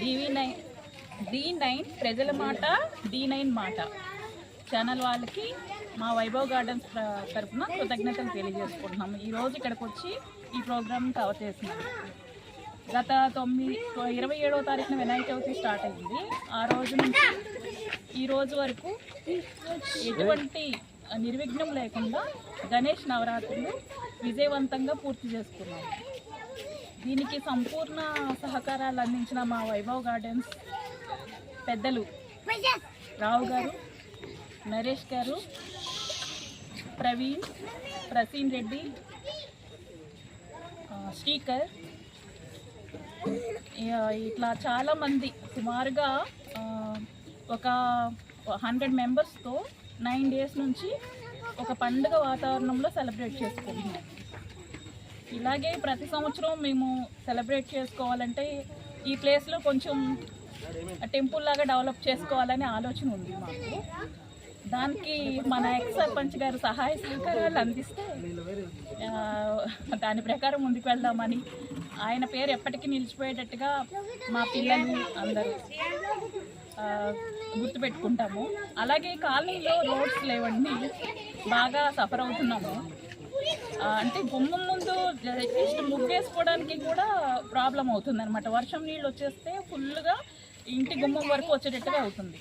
D9 ప్రజల మాట, D9 మాట ఛానల్ వాళ్ళకి మా వైభవ్ గార్డెన్స్ తరఫున కృతజ్ఞతలు తెలియజేసుకుంటున్నాము. ఈరోజు ఇక్కడికి వచ్చి ఈ ప్రోగ్రామ్ కవర్ చేస్తున్నాము. గత 27వ తారీఖున వినాయక చవితి స్టార్ట్ అయింది. ఆ రోజు నుంచి ఈ రోజు వరకు ఎటువంటి నిర్విఘ్నం లేకుండా గణేష్ నవరాత్రులు విజయవంతంగా పూర్తి చేసుకున్నాము. దీనికి సంపూర్ణ సహకారాలు అందించిన మా వైభవ్ గార్డెన్స్ పెద్దలు రావు గారు, నరేష్ గారు, ప్రసీన్ రెడ్డి, శ్రీకర్, ఇట్లా చాలామంది సుమారుగా ఒక 100 మెంబర్స్తో 9 డేస్ నుంచి ఒక పండుగ వాతావరణంలో సెలబ్రేట్ చేసుకుంటున్నాం. ఇలాగే ప్రతి సంవత్సరం మేము సెలబ్రేట్ చేసుకోవాలంటే ఈ ప్లేస్లో కొంచెం టెంపుల్ లాగా డెవలప్ చేసుకోవాలనే ఆలోచన ఉంది మాకు. దానికి మన ఎక్స్ సర్పంచ్ గారు సహాయ సహకారాలు అందిస్తే దాని ప్రకారం ముందుకు వెళ్దామని, ఆయన పేరు ఎప్పటికీ నిలిచిపోయేటట్టుగా మా పిల్లలు అందరూ గుర్తుపెట్టుకుంటాము. అలాగే కాలనీలో రోడ్స్ లేవండి, బాగా సఫర్ అవుతున్నాము. అంటే గుమ్మం ముందు అట్లీస్ట్ ముగ్గేసుకోవడానికి కూడా ప్రాబ్లం అవుతుంది అనమాట. వర్షం నీళ్ళు వచ్చేస్తే ఫుల్గా ఇంటి గుమ్మం వరకు వచ్చేటట్టుగా అవుతుంది.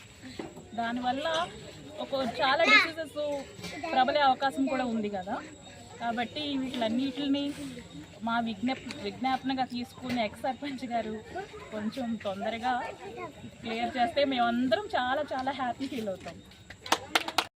దానివల్ల చాలా డిసీజెస్ ప్రబలే అవకాశం కూడా ఉంది కదా. కాబట్టి వీటిలన్నిటిని మా విజ్ఞాపనగా తీసుకుని ఎక్స్ సర్పంచ్ గారు కొంచెం తొందరగా క్లియర్ చేస్తే మేమందరం చాలా హ్యాపీ ఫీల్ అవుతాం.